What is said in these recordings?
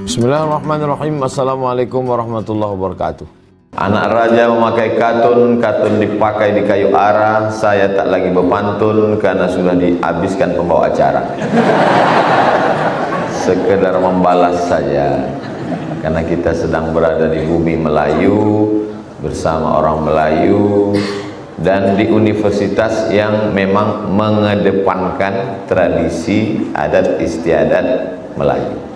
Bismillahirrahmanirrahim. Assalamualaikum warahmatullahi wabarakatuh. Anak raja memakai katun, katun dipakai di kayu arah. Saya tak lagi berpantun karena sudah dihabiskan pembawa acara. Sekedar membalas saja, karena kita sedang berada di bumi Melayu bersama orang Melayu dan di universitas yang memang mengedepankan tradisi adat istiadat Melayu.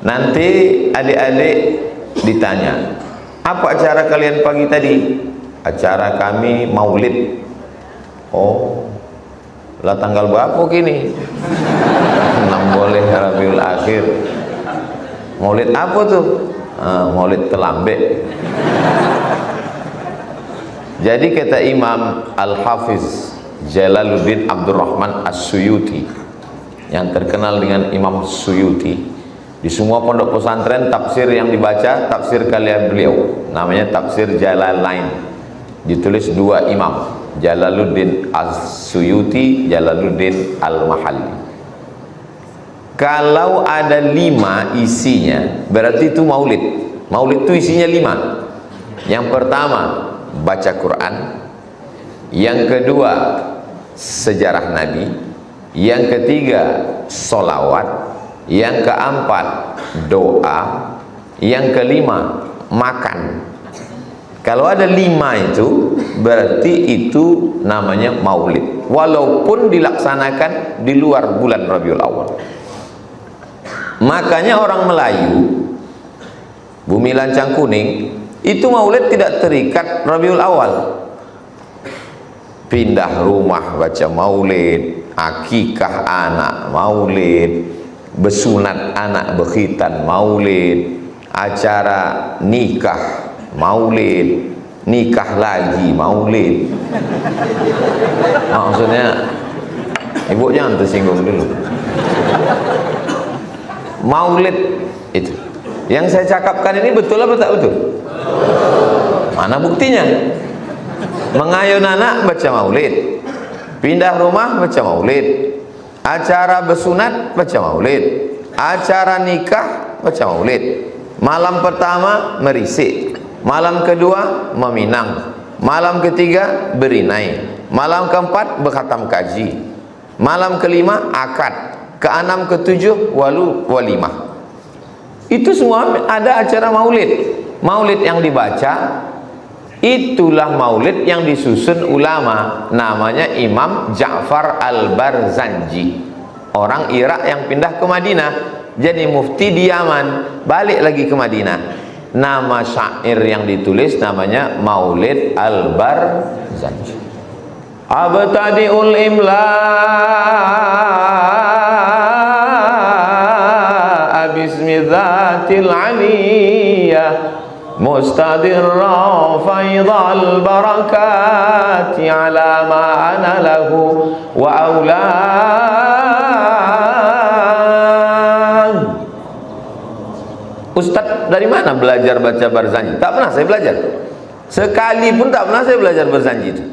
Nanti adik-adik ditanya, apa acara kalian pagi tadi? Acara kami maulid. Oh, lah tanggal berapa kini? 6 boleh Rabiul Akhir. Maulid apa tuh? Maulid Telambek. Jadi kata Imam Al-Hafiz Jalaluddin Abdurrahman As-Suyuti, yang terkenal dengan Imam Suyuti, di semua pondok pesantren tafsir yang dibaca tafsir kalian beliau, namanya tafsir Jalalain, ditulis dua imam, Jalaluddin As-Suyuti, Jalaluddin Al-Mahalli. Kalau ada 5 isinya berarti itu maulid. Maulid itu isinya 5. Yang pertama baca Quran, yang kedua sejarah Nabi, yang ketiga solawat, yang keempat doa, yang kelima makan. Kalau ada 5 itu berarti itu namanya maulid, walaupun dilaksanakan di luar bulan Rabiul Awal. Makanya orang Melayu bumi lancang kuning itu maulid tidak terikat Rabiul Awal. Pindah rumah baca maulid, akikah anak maulid, besunat anak bekhitan maulid, acara nikah maulid, nikah lagi maulid. Maksudnya ibu jangan tersinggung dulu. Maulid itu yang saya cakapkan ini betul apa tak betul? Mana buktinya? Mengayun anak baca maulid, pindah rumah baca maulid, acara besunat baca maulid, acara nikah baca maulid. Malam pertama merisik, malam kedua meminang, malam ketiga berinai, malam keempat berkhatam kaji, malam kelima akad, keenam ketujuh walimah. Itu semua ada acara maulid. Maulid yang dibaca itulah maulid yang disusun ulama, namanya Imam Ja'far Al-Barzanji, orang Irak yang pindah ke Madinah, jadi mufti di Yaman, balik lagi ke Madinah. Nama syair yang ditulis namanya Maulid Al-Barzanji. Abtadi'ul imla bismi dzatil aliyah mustadirra faidal barakati ala ma ana lahu wa aulad. Ustaz dari mana belajar baca Barzanji? Tak pernah saya belajar, sekali pun tak pernah saya belajar Barzanji itu.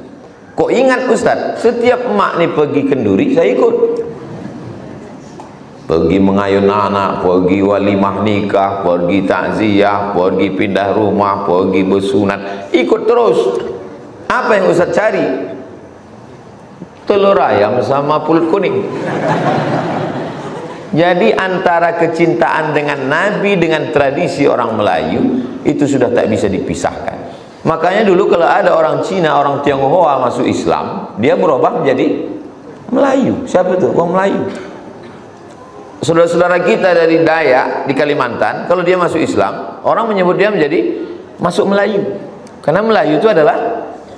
Kok ingat Ustaz, setiap emak nih pergi kenduri saya ikut, pergi mengayun anak, pergi walimah nikah, pergi takziah, pergi pindah rumah, pergi bersunat, ikut terus. Apa yang Ustaz cari? Telur ayam sama pulut kuning. Jadi antara kecintaan dengan Nabi dengan tradisi orang Melayu itu sudah tak bisa dipisahkan. Makanya dulu kalau ada orang Cina, orang Tionghoa masuk Islam, dia berubah menjadi Melayu. Siapa itu? Orang Melayu. Saudara-saudara kita dari Dayak di Kalimantan, kalau dia masuk Islam, orang menyebut dia menjadi masuk Melayu. Karena Melayu itu adalah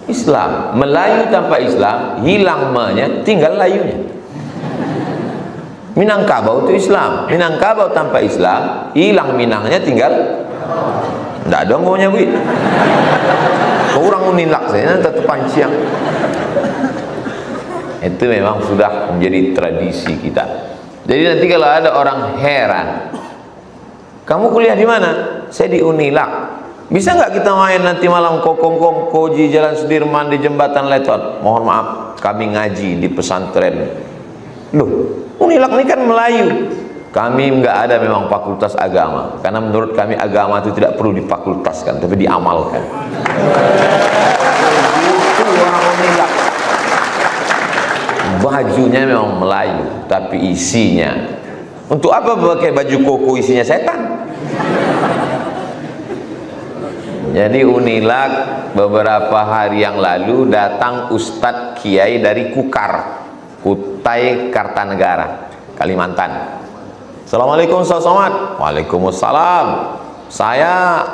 Islam. Melayu tanpa Islam hilang me-nya, tinggal layunya. Minangkabau itu Islam. Minangkabau tanpa Islam hilang minangnya, tinggal ndak ada maunya buit. Kau orang unilak saya tetap panciang. Itu memang sudah menjadi tradisi kita. Jadi nanti kalau ada orang heran, kamu kuliah di mana? Saya di Unilak. Bisa nggak kita main nanti malam kokongkong koji Jalan Sudirman di Jembatan Leton? Mohon maaf, kami ngaji di pesantren. Loh, Unilak ini kan Melayu. Kami nggak ada memang fakultas agama, karena menurut kami agama itu tidak perlu difakultaskan, tapi diamalkan. Itu orang Unilak. Bajunya memang Melayu, tapi isinya, untuk apa pakai baju koko isinya setan? Jadi Unilak beberapa hari yang lalu datang Ustadz Kiai dari Kukar, Kutai Kartanegara, Kalimantan. Assalamualaikum Ustaz Somad. Waalaikumsalam. Saya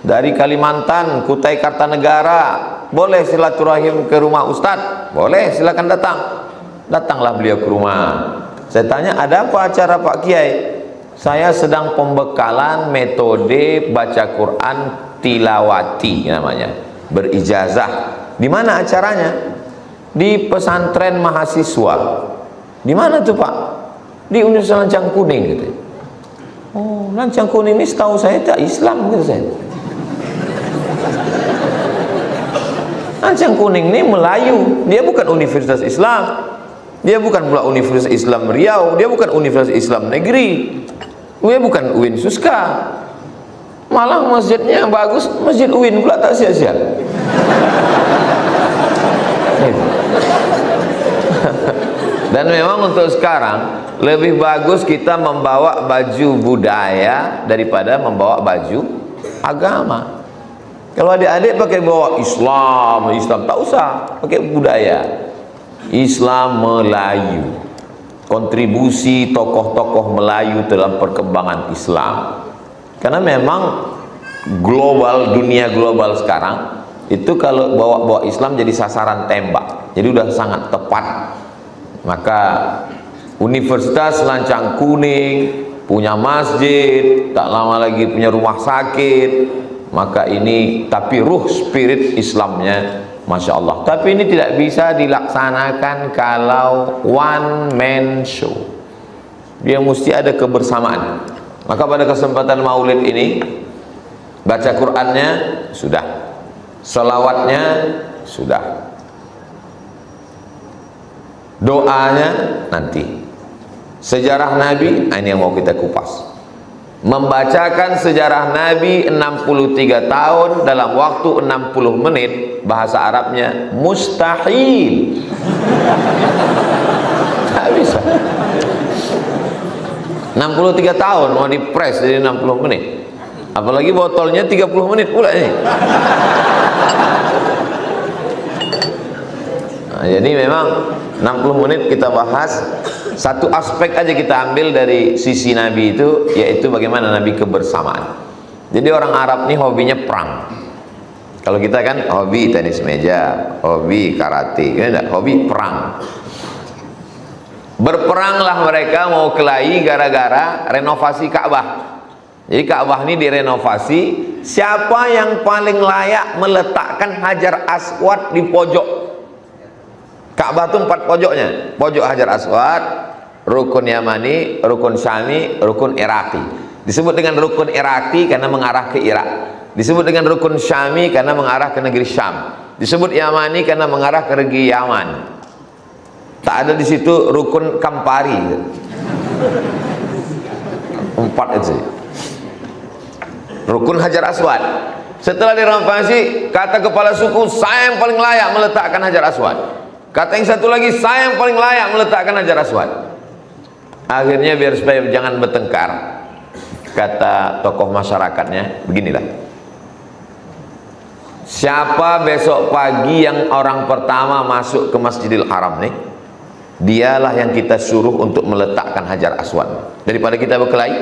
dari Kalimantan, Kutai Kartanegara. Boleh silaturahim ke rumah Ustadz? Boleh, silakan datang. Datanglah beliau ke rumah. Saya tanya, ada apa acara Pak Kiai? Saya sedang pembekalan metode baca Quran tilawati namanya, berijazah. Di mana acaranya? Di pesantren mahasiswa. Di mana tuh Pak? Di Universitas Lancang Kuning gitu. Oh, Lancang Kuning ini setahu saya tak Islam gitu saya. Lancang Kuning ini Melayu, dia bukan Universitas Islam. Dia bukan pula Universitas Islam Riau, dia bukan Universitas Islam Negeri. Dia bukan UIN Suska. Malah masjidnya bagus, Masjid UIN pula tak sia-sia. Dan memang untuk sekarang lebih bagus kita membawa baju budaya daripada membawa baju agama. Kalau adik-adik pakai bawa Islam tak usah, pakai budaya Islam Melayu, kontribusi tokoh-tokoh Melayu dalam perkembangan Islam. Karena memang global, dunia global sekarang itu kalau bawa Islam jadi sasaran tembak, jadi udah sangat tepat. Maka Universitas Lancang Kuning punya masjid, tak lama lagi punya rumah sakit. Maka ini, tapi ruh spirit Islamnya Masya Allah. Tapi ini tidak bisa dilaksanakan kalau one man show. Dia mesti ada kebersamaan. Maka pada kesempatan maulid ini, baca Qur'annya sudah, selawatnya sudah, doanya nanti, sejarah Nabi, ini yang mau kita kupas. Membacakan sejarah Nabi 63 tahun dalam waktu 60 menit, bahasa Arabnya mustahil. Tak bisa. 63 tahun mau dipres jadi 60 menit. Apalagi botolnya 30 menit pula ini. Nah, jadi memang 60 menit kita bahas satu aspek aja, kita ambil dari sisi Nabi itu, yaitu bagaimana Nabi kebersamaan. Jadi orang Arab nih hobinya perang. Kalau kita kan hobi tenis meja, hobi karate, kan hobi perang. Berperanglah mereka mau kelahi gara-gara renovasi Ka'bah. Jadi Ka'bah ini direnovasi. Siapa yang paling layak meletakkan Hajar Aswad di pojok Ka'bah itu 4 pojoknya? Pojok Hajar Aswad, rukun Yamani, rukun Syami, rukun Iraqi. Disebut dengan rukun Iraqi karena mengarah ke Irak. Disebut dengan rukun Syami karena mengarah ke negeri Syam. Disebut Yamani karena mengarah ke negeri Yaman. Tak ada di situ rukun Kampari. 4 itu. Rukun Hajar Aswad. Setelah direnovasi, kata kepala suku, saya yang paling layak meletakkan Hajar Aswad. Kata yang satu lagi, saya yang paling layak meletakkan Hajar Aswad. Akhirnya biar supaya jangan bertengkar, kata tokoh masyarakatnya, beginilah. Siapa besok pagi yang orang pertama masuk ke Masjidil Haram nih, dialah yang kita suruh untuk meletakkan Hajar Aswad. Daripada kita berkelahi,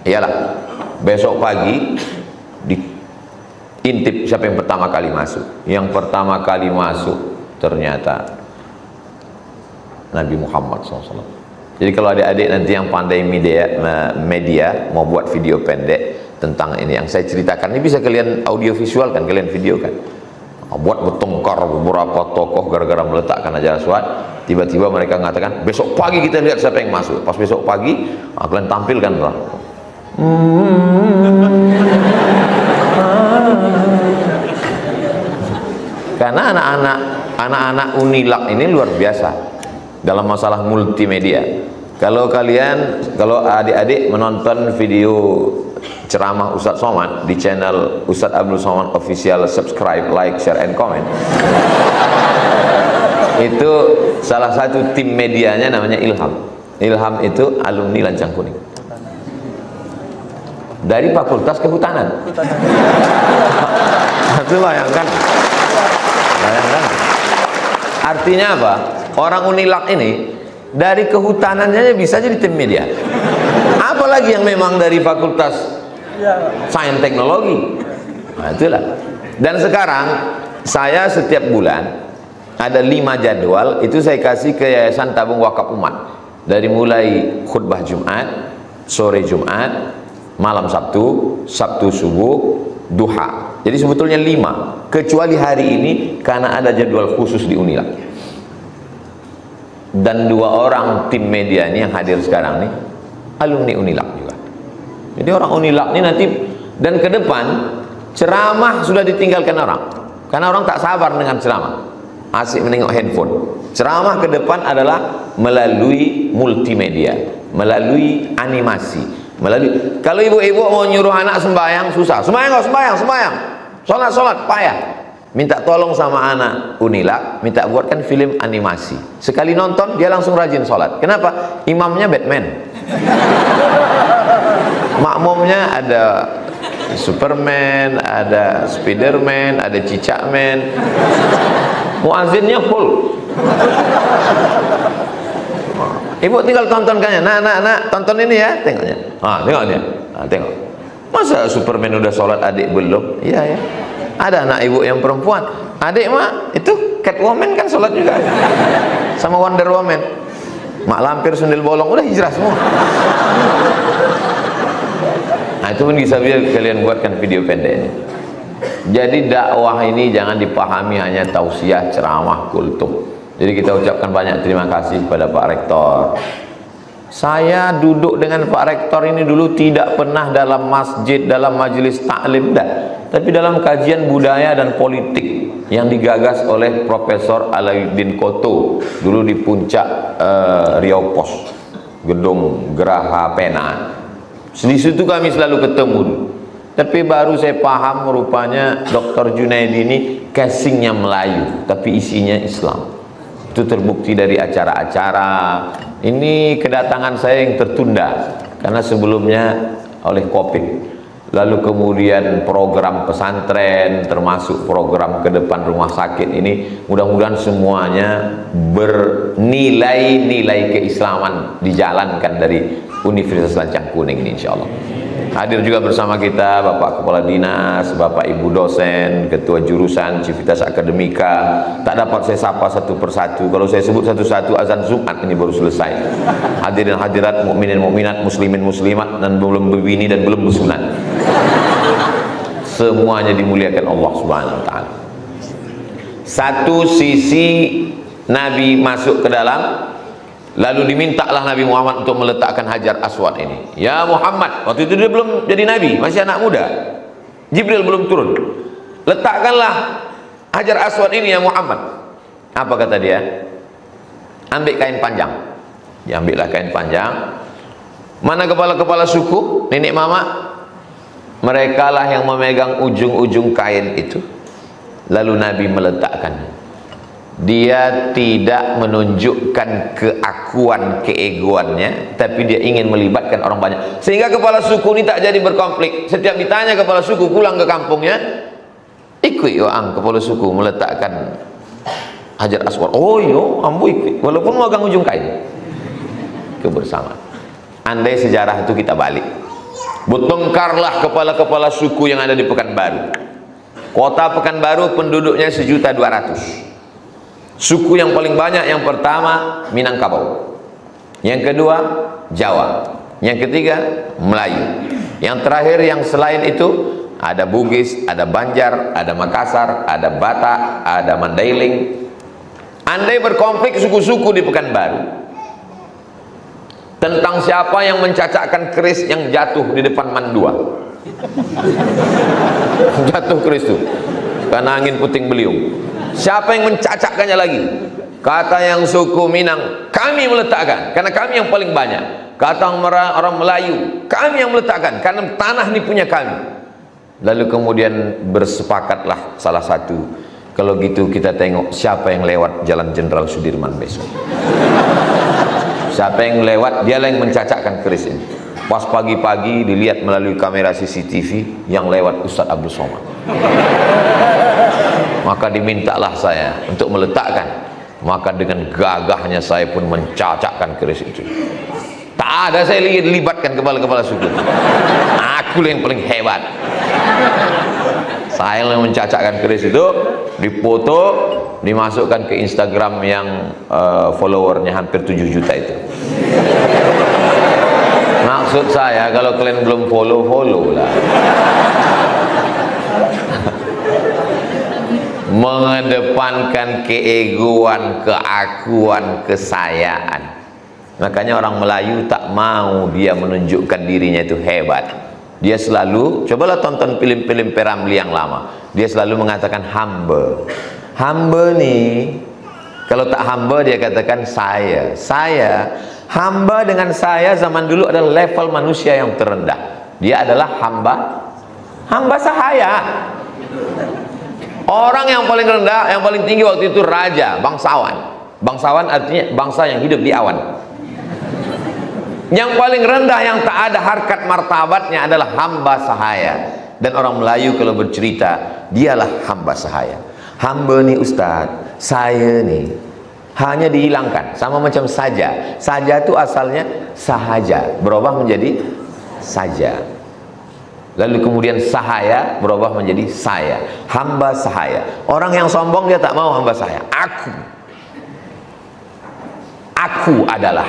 iyalah besok pagi diintip siapa yang pertama kali masuk. Yang pertama kali masuk ternyata Nabi Muhammad SAW. Jadi kalau adik-adik nanti yang pandai media mau buat video pendek tentang ini yang saya ceritakan, ini bisa kalian audio visual kan, kalian video kan, buat bertengkar beberapa tokoh gara-gara meletakkan Hajar Aswad. Tiba-tiba mereka mengatakan, besok pagi kita lihat siapa yang masuk. Pas besok pagi kalian tampilkan lah. Karena anak-anak Unilak ini luar biasa dalam masalah multimedia. Kalau adik-adik menonton video ceramah Ustadz Somad di channel Ustadz Abdul Somad Official, subscribe, like, share, and comment. Itu salah satu tim medianya namanya Ilham. Ilham itu alumni Lancang Kuning dari Fakultas Kehutanan. Itu bayangkan. Artinya apa? Orang Unilak ini dari kehutanannya bisa jadi tim media. Apalagi yang memang dari Fakultas Sains Teknologi. Nah, itulah. Dan sekarang saya setiap bulan ada 5 jadwal itu saya kasih ke Yayasan Tabung Wakaf Umat. Dari mulai khutbah Jumat, sore Jumat, malam Sabtu, Sabtu subuh, duha. Jadi sebetulnya 5, kecuali hari ini karena ada jadwal khusus di Unilak. Dan 2 orang tim media ini yang hadir sekarang nih alumni Unilak juga. Jadi orang Unilak ini nanti dan ke depan ceramah sudah ditinggalkan orang, karena orang tak sabar dengan ceramah, asik menengok handphone. Ceramah ke depan adalah melalui multimedia, melalui animasi, melalui. Kalau ibu-ibu mau nyuruh anak sembahyang susah, sembahyang, sholat payah. Minta tolong sama anak Unilak, minta buatkan film animasi. Sekali nonton dia langsung rajin sholat. Kenapa? Imamnya Batman, makmumnya ada Superman, ada Spiderman, ada Cicakman, muazzinnya full. Ibu tinggal tontonkannya. Nak, tonton ini ya, tengoknya. Tengok dia. Tengok. Masa Superman udah sholat, adik belum? Iya ya. Ada anak ibu yang perempuan, adik mah itu Catwoman kan sholat juga, sama Wonder Woman, Mak Lampir, Sundel Bolong, udah hijrah semua. Nah itu pun bisa kalian buatkan video pendeknya. Jadi dakwah ini jangan dipahami hanya tausiah, ceramah, kultum. Jadi kita ucapkan banyak terima kasih kepada Pak Rektor. Saya duduk dengan Pak Rektor ini dulu tidak pernah dalam masjid, dalam majelis taklim, tapi dalam kajian budaya dan politik yang digagas oleh Profesor Alauddin Koto dulu di puncak Riau Pos, gedung Geraha Pena. Di situ kami selalu ketemu. Tapi baru saya paham rupanya Dr. Junaidi ini casingnya Melayu tapi isinya Islam. Itu terbukti dari acara-acara. Ini kedatangan saya yang tertunda karena sebelumnya oleh COVID. Lalu kemudian program pesantren, termasuk program ke depan rumah sakit ini, mudah-mudahan semuanya bernilai-nilai keislaman dijalankan dari Universitas Lancang Kuning ini, insya Allah. Hadir juga bersama kita Bapak Kepala Dinas, Bapak Ibu dosen, Ketua Jurusan, Civitas Akademika. Tak dapat saya sapa satu persatu. Kalau saya sebut satu-satu azan Jumat ini baru selesai. Hadirin hadirat, mukminin mukminat, muslimin muslimat, dan belum berbini dan belum bersunat. Semuanya dimuliakan Allah Subhanahu wa taala. Satu sisi Nabi masuk ke dalam, lalu dimintalah Nabi Muhammad untuk meletakkan Hajar Aswad ini. Ya Muhammad, waktu itu dia belum jadi Nabi, masih anak muda. Jibril belum turun. Letakkanlah Hajar Aswad ini ya Muhammad. Apa kata dia? Ambil kain panjang. Diambillah kain panjang. Mana kepala-kepala suku, nenek mama? Mereka lah yang memegang ujung-ujung kain itu. Lalu Nabi meletakkannya. Dia tidak menunjukkan keakuan, keegoannya, tapi dia ingin melibatkan orang banyak, sehingga kepala suku ini tak jadi berkonflik. Setiap ditanya kepala suku pulang ke kampungnya, ikut orang kepala suku meletakkan Hajar Aswad. Oh yo, ambu ikut, walaupun megang ujung kain. Kebersamaan. Andai sejarah itu kita balik, bertengkarlah kepala-kepala suku yang ada di Pekanbaru. Kota Pekanbaru penduduknya 1.200.000. Suku yang paling banyak yang pertama Minangkabau, yang kedua Jawa, yang ketiga Melayu, yang terakhir yang selain itu ada Bugis, ada Banjar, ada Makassar, ada Batak, ada Mandailing. Andai berkonflik suku-suku di Pekanbaru tentang siapa yang mencacakkan keris yang jatuh di depan Mandua, jatuh keris itu karena angin puting beliung, siapa yang mencacakkannya lagi? Kata yang suku Minang, kami meletakkan karena kami yang paling banyak. Kata orang Melayu, kami yang meletakkan karena tanah ini punya kami. Lalu kemudian bersepakatlah salah satu, kalau gitu kita tengok siapa yang lewat Jalan Jenderal Sudirman besok. Siapa yang lewat, dialah yang mencacakkan keris ini. Pas pagi-pagi dilihat melalui kamera CCTV, yang lewat Ustadz Abdul Somad. Maka dimintalah saya untuk meletakkan. Maka dengan gagahnya saya pun mencacakkan keris itu. Tak ada saya libatkan kepala-kepala suku. Aku yang paling hebat. Saya yang mencacakkan keris itu, dipoto, dimasukkan ke Instagram yang followernya hampir 7 juta itu. Maksud saya, kalau kalian belum follow lah. Mengedepankan keegoan, keakuan, kesayaan. Makanya orang Melayu tak mau dia menunjukkan dirinya itu hebat. Dia selalu, cobalah tonton film-film P. Ramlee yang lama, dia selalu mengatakan hamba. Hamba nih, kalau tak hamba dia katakan saya. Hamba dengan saya zaman dulu adalah level manusia yang terendah. Dia adalah hamba sahaya. Orang yang paling rendah, yang paling tinggi waktu itu raja, bangsawan. Bangsawan artinya bangsa yang hidup di awan. Yang paling rendah, yang tak ada harkat martabatnya adalah hamba sahaya. Dan orang Melayu kalau bercerita, dialah hamba sahaya. Hamba nih Ustadz, saya nih hanya dihilangkan, sama macam saja. Saja itu asalnya sahaja, berubah menjadi saja. Lalu kemudian sahaya berubah menjadi saya. Hamba sahaya. Orang yang sombong dia tak mau hamba sahaya. Aku adalah.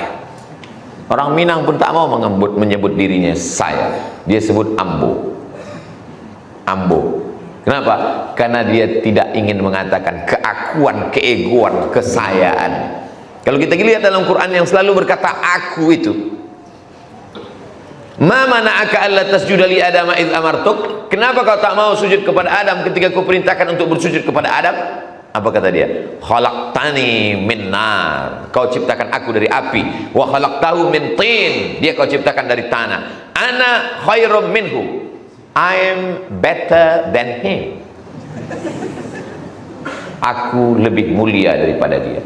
Orang Minang pun tak mau menyebut dirinya saya. Dia sebut ambo. Kenapa? Karena dia tidak ingin mengatakan keakuan, keegoan, kesayaan. Kalau kita lihat dalam Quran yang selalu berkata aku itu, ma mana'aka alla tasjuda li Adam id amartuk? Kenapa kau tak mau sujud kepada Adam ketika kau perintahkan untuk bersujud kepada Adam? Apa kata dia? Khalaqtani min nar. Kau ciptakan aku dari api. Wa khalaqtahu min tin. Dia kau ciptakan dari tanah. Ana khairum minhu. I am better than him. Aku lebih mulia daripada dia.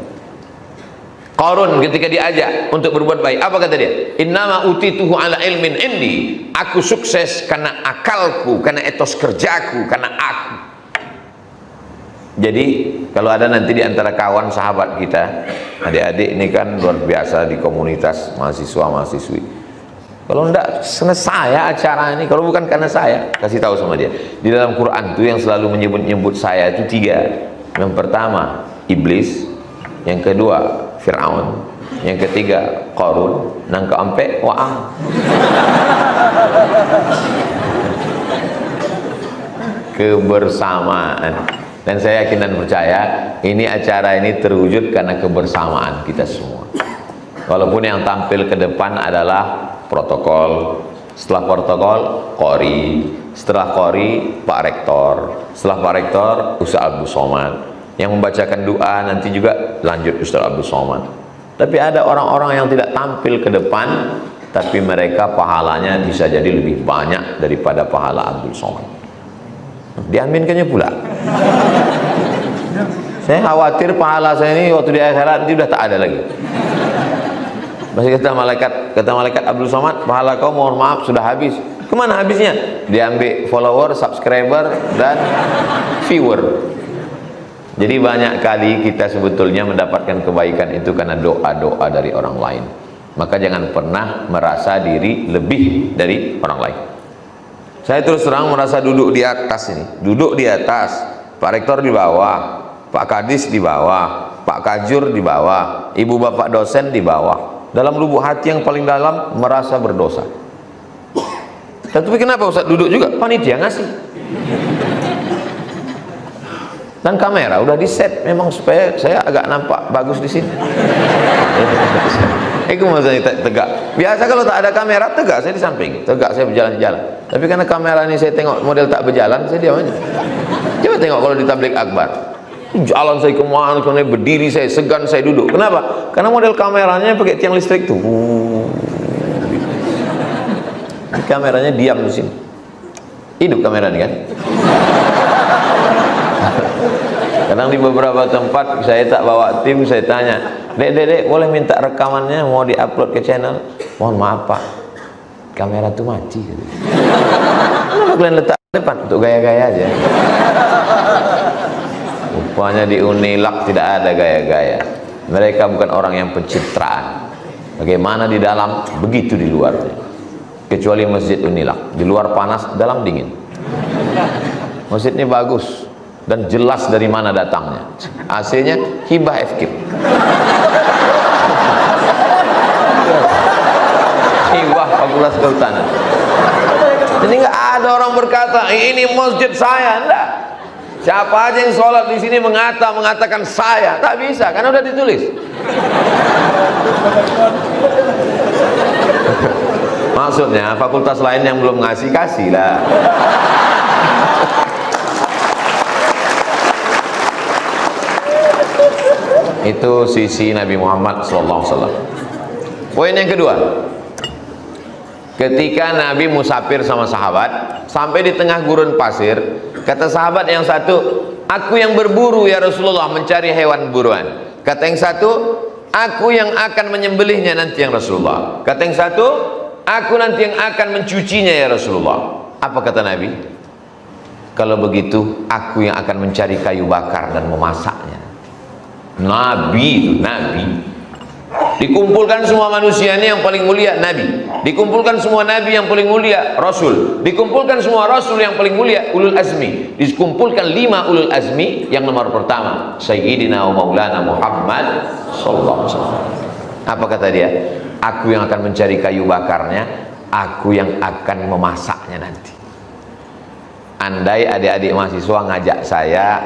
Qarun ketika diajak untuk berbuat baik, apa kata dia? Innama utituhu ala ilmin indi. Aku sukses karena akalku, karena etos kerjaku, karena aku. Jadi kalau ada nanti di antara kawan sahabat kita, adik-adik ini kan luar biasa di komunitas mahasiswa-mahasiswi. Kalau enggak karena saya acara ini, kalau bukan karena saya, kasih tahu sama dia. Di dalam Quran itu yang selalu menyebut-nyebut saya itu 3. Yang pertama iblis, yang kedua Fir'aun, yang ketiga Qarun, yang keempat Wa'ang. Kebersamaan. Dan saya yakin dan percaya ini acara ini terwujud karena kebersamaan kita semua. Walaupun yang tampil ke depan adalah protokol, setelah protokol Qori, setelah Qori Pak Rektor, setelah Pak Rektor Ustadz Abdul Somad, yang membacakan doa nanti juga lanjut Ustadz Abdul Somad. Tapi ada orang-orang yang tidak tampil ke depan, tapi mereka pahalanya bisa jadi lebih banyak daripada pahala Abdul Somad. Diaminkannya pula. Saya khawatir pahala saya ini waktu di akhirat nanti udah tak ada lagi. Masih kata malaikat Abdul Somad, pahala kau mohon maaf sudah habis. Kemana habisnya? Diambil follower, subscriber, dan viewer. Jadi banyak kali kita sebetulnya mendapatkan kebaikan itu karena doa-doa dari orang lain. Maka jangan pernah merasa diri lebih dari orang lain. Saya terus terang merasa duduk di atas ini, duduk di atas, Pak Rektor di bawah, Pak Kadis di bawah, Pak Kajur di bawah, Ibu Bapak dosen di bawah. Dalam lubuk hati yang paling dalam merasa berdosa. Tapi kenapa Ustaz duduk juga? Panitia ngasih. Dan kamera udah di set memang supaya saya agak nampak bagus di sini. Itu maksudnya tegak. Biasa kalau tak ada kamera tegak saya di samping, tegak saya berjalan-jalan. Tapi karena kamera ini saya tengok model tak berjalan, saya diam aja. Coba tengok kalau di tablik akbar. Jalan saya kemana, berdiri saya, segan saya duduk. Kenapa? Karena model kameranya pakai tiang listrik tuh. Kameranya diam di sini. Hidup kamera ini kan. Kadang di beberapa tempat saya tak bawa tim, saya tanya, dek, boleh minta rekamannya, mau diupload ke channel? Mohon maaf pak, kamera tuh mati. Kenapa kalian letak depan? Untuk gaya-gaya aja. Rupanya di Unilak tidak ada gaya-gaya. Mereka bukan orang yang pencitraan. Bagaimana di dalam, begitu di luarnya. Kecuali masjid Unilak, di luar panas, dalam dingin. Masjid ini bagus dan jelas dari mana datangnya. AC-nya hibah FKIP. Hibah Fakultas Kehutanan. Ini nggak ada orang berkata ini masjid saya, enggak. Siapa aja yang sholat di sini mengatakan saya, tak bisa, karena udah ditulis. Maksudnya fakultas lain yang belum ngasih, kasih lah. Itu sisi Nabi Muhammad SAW. Poin yang kedua, ketika Nabi musafir sama sahabat sampai di tengah gurun pasir, kata sahabat yang satu, aku yang berburu ya Rasulullah, mencari hewan buruan. Kata yang satu, aku yang akan menyembelihnya nanti yang Rasulullah. Kata yang satu, aku nanti yang akan mencucinya ya Rasulullah. Apa kata Nabi? Kalau begitu aku yang akan mencari kayu bakar dan memasaknya. Nabi itu, Nabi. Dikumpulkan semua manusia ini yang paling mulia Nabi. Dikumpulkan semua Nabi yang paling mulia Rasul. Dikumpulkan semua Rasul yang paling mulia Ulul Azmi. Dikumpulkan 5 Ulul Azmi. Yang nomor pertama Sayyidina wa Maulana Muhammad sallallahu alaihi wasallam. Apa kata dia? Aku yang akan mencari kayu bakarnya, aku yang akan memasaknya nanti. Andai adik-adik mahasiswa ngajak saya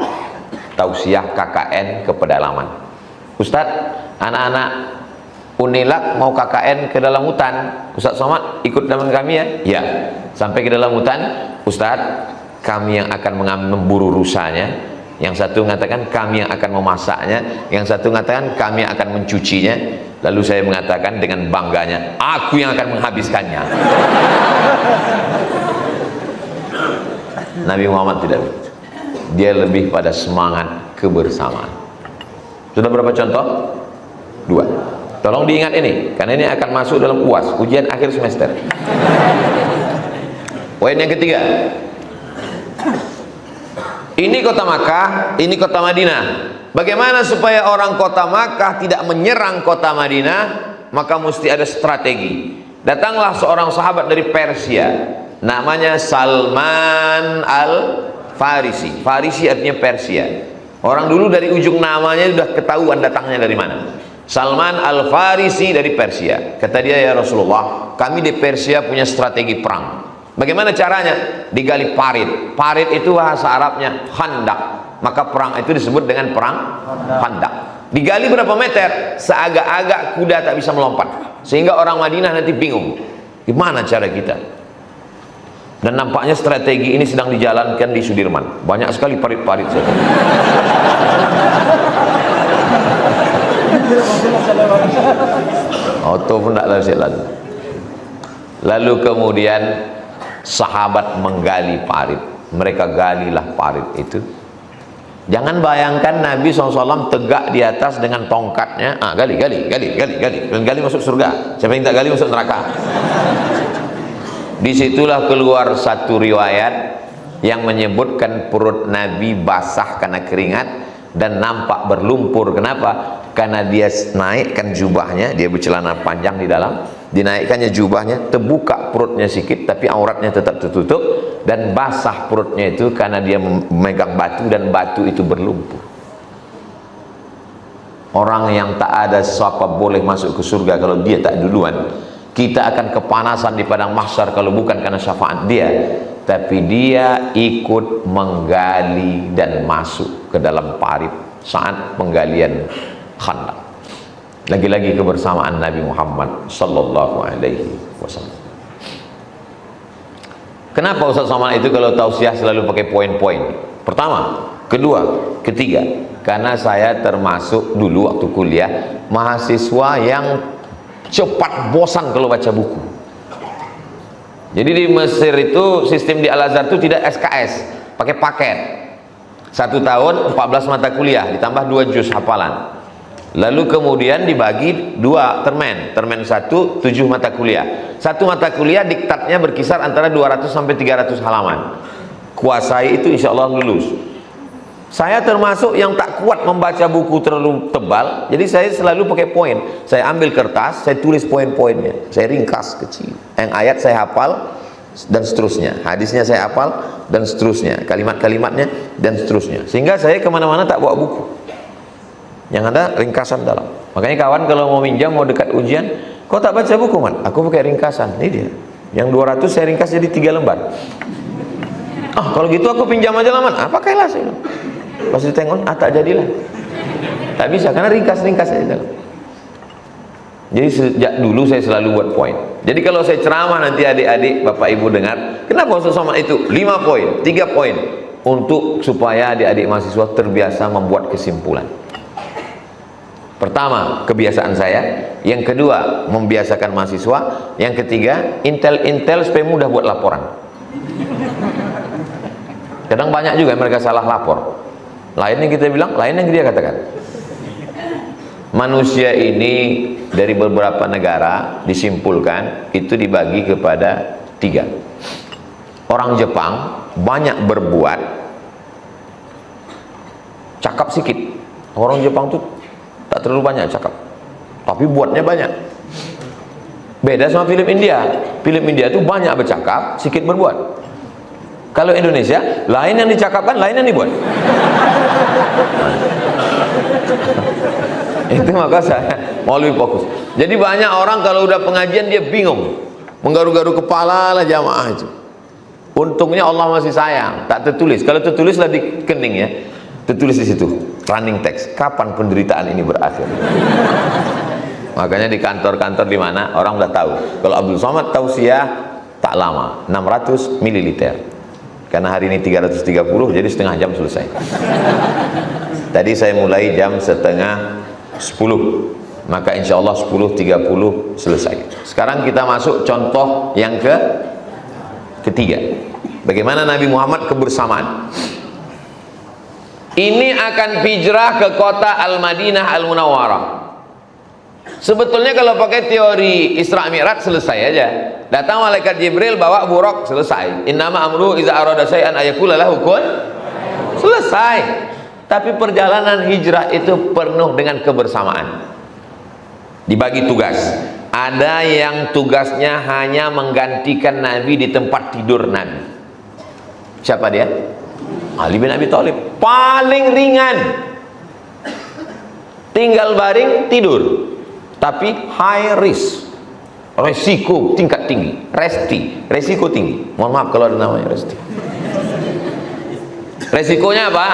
tausiah KKN ke pedalaman, Ustadz, anak-anak Unilak mau KKN ke dalam hutan, Ustadz Somad ikut dengan kami ya? Ya. Sampai ke dalam hutan, Ustadz, kami yang akan memburu rusanya. Yang satu mengatakan kami yang akan memasaknya, yang satu mengatakan kami yang akan mencucinya. Lalu saya mengatakan dengan bangganya, aku yang akan menghabiskannya. Nabi Muhammad tidak begitu. Dia lebih pada semangat kebersamaan. Sudah berapa contoh? 2. Tolong diingat ini, karena ini akan masuk dalam UAS, ujian akhir semester. Poin yang ketiga, ini kota Makkah, ini kota Madinah. Bagaimana supaya orang kota Makkah tidak menyerang kota Madinah? Maka mesti ada strategi. Datanglah seorang sahabat dari Persia, namanya Salman Al-Farisi. Farisi artinya Persia. Orang dulu dari ujung namanya sudah ketahuan datangnya dari mana. Salman Al-Farisi dari Persia. Kata dia, ya Rasulullah, kami di Persia punya strategi perang. Bagaimana caranya? Digali parit. Parit itu bahasa Arabnya khandak. Maka perang itu disebut dengan perang khandak. Digali berapa meter? Seagak-agak kuda tak bisa melompat. Sehingga orang Madinah nanti bingung, gimana cara kita? Dan nampaknya strategi ini sedang dijalankan di Sudirman. Banyak sekali parit-parit saja. Auto pun tak lalu. Lalu kemudian sahabat menggali parit. Mereka galilah parit itu. Jangan bayangkan Nabi SAW tegak di atas dengan tongkatnya. Gali. Dan gali masuk surga. Siapa yang tak gali masuk neraka. Disitulah keluar satu riwayat yang menyebutkan perut Nabi basah karena keringat dan nampak berlumpur. Kenapa? Karena dia naikkan jubahnya, dia bercelana panjang di dalam, dinaikkannya jubahnya, terbuka perutnya sedikit, tapi auratnya tetap tertutup, dan basah perutnya itu karena dia memegang batu dan batu itu berlumpur. Orang yang tak ada siapa boleh masuk ke surga kalau dia tak duluan. Kita akan kepanasan di padang mahsyar kalau bukan karena syafaat dia, tapi dia ikut menggali dan masuk ke dalam parit saat penggalian Khandaq. Lagi-lagi kebersamaan Nabi Muhammad sallallahu alaihi wasallam. Kenapa Ustaz Somad itu kalau tausiah selalu pakai poin-poin? Pertama, Ketiga, karena saya termasuk dulu waktu kuliah mahasiswa yang cepat bosan kalau baca buku. Jadi di Mesir itu sistem di Al-Azhar itu tidak SKS, pakai paket. 1 tahun 14 mata kuliah ditambah 2 juz hafalan. Lalu kemudian dibagi 2 termen. Termen 1 7 mata kuliah. 1 mata kuliah diktatnya berkisar antara 200 sampai 300 halaman. Kuasai itu insya Allah lulus. Saya termasuk yang tak kuat membaca buku terlalu tebal, jadi saya selalu pakai poin. Saya ambil kertas, saya tulis poin-poinnya, saya ringkas kecil. Yang ayat saya hafal dan seterusnya, hadisnya saya hafal dan seterusnya, kalimat-kalimatnya dan seterusnya. Sehingga saya kemana-mana tak bawa buku, yang ada ringkasan dalam. Makanya kawan kalau mau minjam, mau dekat ujian, kau tak baca buku man? Aku pakai ringkasan. Ini dia. Yang 200 saya ringkas jadi 3 lembar. Kalau gitu aku pinjam aja lah man. Pakailah saya. Pas ditengok, tak jadilah. Tak bisa, karena ringkas-ringkas aja dalam. Jadi sejak dulu saya selalu buat poin. Jadi kalau saya ceramah nanti adik-adik, bapak ibu dengar, kenapa Ustaz Somad itu 5 poin, 3 poin, untuk supaya adik-adik mahasiswa terbiasa membuat kesimpulan. Pertama, kebiasaan saya. Yang kedua, membiasakan mahasiswa. Yang ketiga, intel supaya mudah buat laporan. Kadang banyak juga mereka salah lapor. Lain yang kita bilang, lain yang dia katakan. Manusia ini dari beberapa negara disimpulkan itu dibagi kepada 3. Orang Jepang banyak berbuat, cakap sikit. Orang Jepang tuh tak terlalu banyak cakap, tapi buatnya banyak. Beda sama film India. Film India tuh banyak bercakap, sikit berbuat. Kalau Indonesia, lain yang dicakapkan, lain yang dibuat. Itu maka saya mau lebih fokus. Jadi banyak orang kalau udah pengajian dia bingung, menggaru-garu kepala lah jamaah itu. Untungnya Allah masih sayang, tak tertulis. Kalau tertulis lah di kening ya, tertulis di situ running text. Kapan penderitaan ini berakhir? Makanya di kantor-kantor di mana orang udah tahu. Kalau Abdul Somad tausiah tak lama, 600 ml. Karena hari ini 330, jadi setengah jam selesai. Tadi saya mulai jam setengah 10, maka insya Allah 10.30 selesai. Sekarang kita masuk contoh yang ketiga. Bagaimana Nabi Muhammad kebersamaan. Ini akan hijrah ke kota Al-Madinah Al-Munawwarah. Sebetulnya kalau pakai teori Isra Mi'raj selesai aja. Datang malaikat Jibril bawa buruk, selesai. Innama amru iza arada syai'an ayaqula lahu kun, selesai. Tapi perjalanan hijrah itu penuh dengan kebersamaan. Dibagi tugas. Ada yang tugasnya hanya menggantikan Nabi di tempat tidur Nabi. Siapa dia? Ali bin Abi Thalib. Paling ringan. Tinggal baring tidur. Tapi high risk, resiko tingkat tinggi, resiko tinggi. Mohon maaf kalau ada namanya resti. Resikonya apa?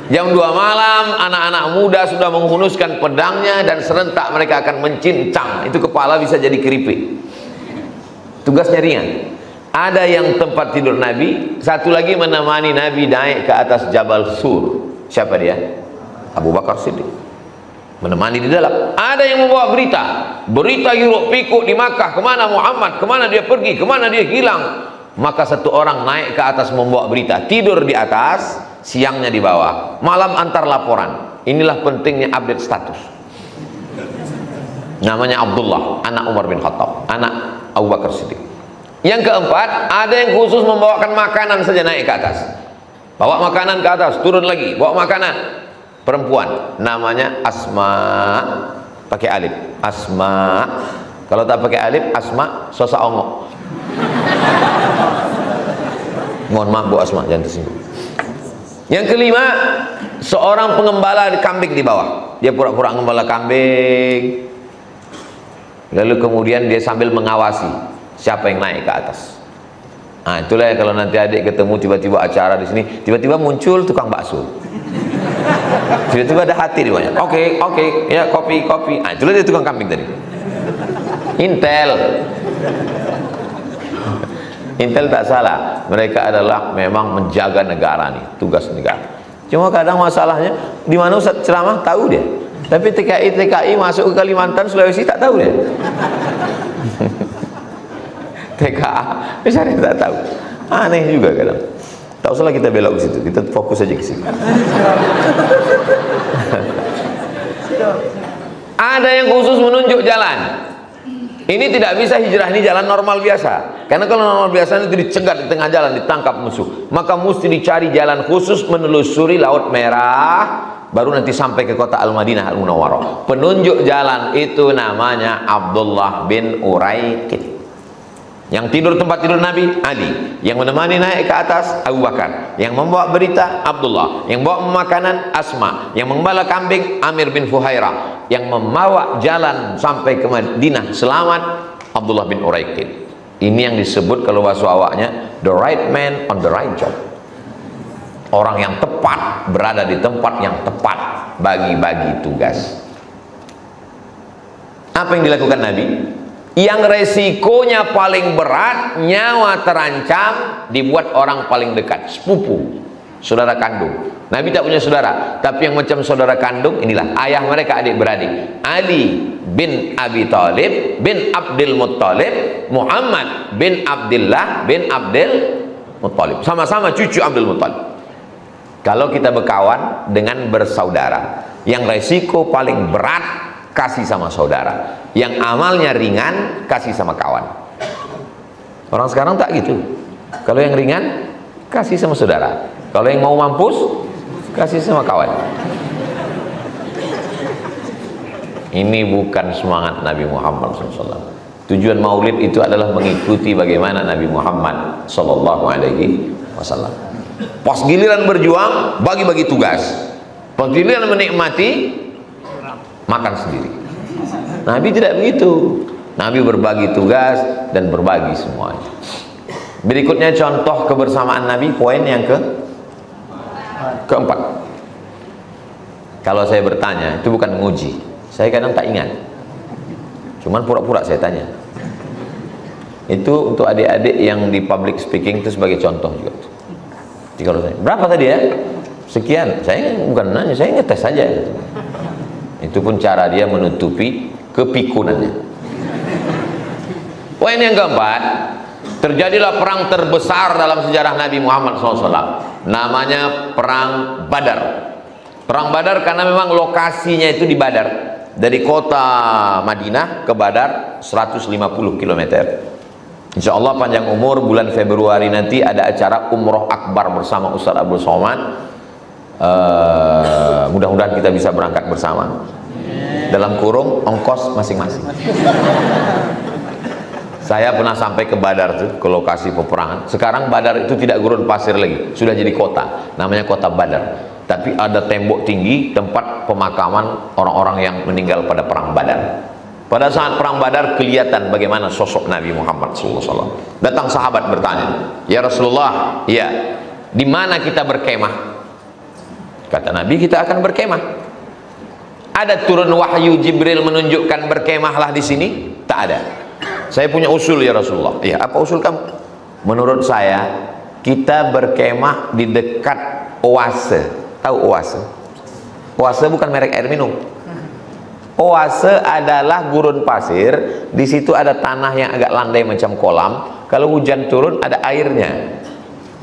Jam 2 malam anak-anak muda sudah menghunuskan pedangnya dan serentak mereka akan mencincang. Itu kepala bisa jadi keripik. Tugasnya ringan. Ada yang tempat tidur Nabi, satu lagi menemani Nabi naik ke atas Jabal Sur. Siapa dia? Abu Bakar Siddiq. Menemani di dalam. Ada yang membawa berita hiruk pikuk di Makkah, kemana Muhammad, kemana dia pergi, kemana dia hilang. Maka satu orang naik ke atas membawa berita, tidur di atas, siangnya di bawah, malam antar laporan. Inilah pentingnya update status. Namanya Abdullah, anak Umar bin Khattab, anak Abu Bakar Siddiq. Yang keempat, ada yang khusus membawakan makanan saja naik ke atas, bawa makanan ke atas, turun lagi, bawa makanan. Perempuan namanya Asma, pakai alif. Asma. Kalau tak pakai alif, Asma sosa ongok. Mohon maaf Bu Asma, jangan tersinggung. Yang kelima, seorang pengembala kambing di bawah. Dia pura-pura mengembala kambing. Lalu kemudian dia sambil mengawasi siapa yang naik ke atas. Nah, itulah ya kalau nanti adik ketemu tiba-tiba acara di sini, tiba-tiba muncul tukang bakso. Tiba-tiba ada hati di bawahnya. Oke, ya kopi. Ah, itulah dia tukang kambing tadi. Intel tak salah. Mereka adalah memang menjaga negara nih, tugas negara. Cuma kadang masalahnya di mana Ustaz ceramah tahu dia, tapi TKI masuk ke Kalimantan, Sulawesi tak tahu dia. TKA misalnya tak tahu, aneh juga kadang. Tak usahlah kita belok ke situ, kita fokus aja ke situ. Ada yang khusus menunjuk jalan. Ini tidak bisa hijrah, ini jalan normal biasa. Karena kalau normal biasa itu dicegat di tengah jalan, ditangkap musuh. Maka mesti dicari jalan khusus menelusuri Laut Merah, baru nanti sampai ke kota Al-Madinah Al-Munawwarah. Penunjuk jalan itu namanya Abdullah bin Uraiqit. Yang tidur tempat tidur Nabi, Ali. Yang menemani naik ke atas, Abu Bakar. Yang membawa berita, Abdullah. Yang membawa makanan, Asma. Yang menggembala kambing, Amir bin Fuhairah. Yang membawa jalan sampai ke Madinah selamat, Abdullah bin Uraiqit. Ini yang disebut kalau bahasa awaknya, the right man on the right job. Orang yang tepat berada di tempat yang tepat, bagi-bagi tugas. Apa yang dilakukan Nabi? Yang resikonya paling berat, nyawa terancam, dibuat orang paling dekat, sepupu, saudara kandung. Nabi tak punya saudara, tapi yang macam saudara kandung inilah ayah mereka, adik-beradik. Ali bin Abi Thalib bin Abdul Muttalib, Muhammad bin Abdullah bin Abdul Muttalib, sama-sama cucu Abdul Muttalib. Kalau kita berkawan dengan bersaudara, yang resiko paling berat kasih sama saudara, yang amalnya ringan kasih sama kawan. Orang sekarang tak gitu. Kalau yang ringan kasih sama saudara, kalau yang mau mampus kasih sama kawan. Ini bukan semangat Nabi Muhammad SAW. Tujuan maulid itu adalah mengikuti bagaimana Nabi Muhammad SAW. Pas giliran berjuang, bagi-bagi tugas. Pas giliran menikmati, makan sendiri. Nabi tidak begitu. Nabi berbagi tugas dan berbagi semuanya. Berikutnya contoh kebersamaan Nabi, poin yang keempat. Kalau saya bertanya, itu bukan menguji. Saya kadang tak ingat. Cuman pura-pura saya tanya. Itu untuk adik-adik yang di public speaking itu sebagai contoh juga. Jadi kalau saya, berapa tadi ya? Sekian. Saya bukan nanya, saya ngetes saja. Itu pun cara dia menutupi kepikunannya. Poin yang keempat, terjadilah perang terbesar dalam sejarah Nabi Muhammad SAW. Namanya Perang Badar. Perang Badar karena memang lokasinya itu di Badar. Dari kota Madinah ke Badar 150 km. Insya Allah panjang umur, bulan Februari nanti ada acara Umroh Akbar bersama Ustaz Abdul Somad. Mudah-mudahan kita bisa berangkat bersama, dalam kurung ongkos masing-masing. Saya pernah sampai ke Badar tuh, ke lokasi peperangan. Sekarang Badar itu tidak gurun pasir lagi, sudah jadi kota, namanya kota Badar. Tapi ada tembok tinggi tempat pemakaman orang-orang yang meninggal pada perang Badar. Pada saat perang Badar kelihatan bagaimana sosok Nabi Muhammad SAW. Datang sahabat bertanya, ya Rasulullah, ya, di mana kita berkemah? Kata Nabi, kita akan berkemah. Ada turun wahyu Jibril menunjukkan berkemahlah di sini? Tak ada. Saya punya usul ya Rasulullah. Ya, apa usul kamu? Menurut saya, kita berkemah di dekat oase. Tahu oase? Oase bukan merek air minum. Oase adalah gurun pasir. Di situ ada tanah yang agak landai macam kolam. Kalau hujan turun ada airnya.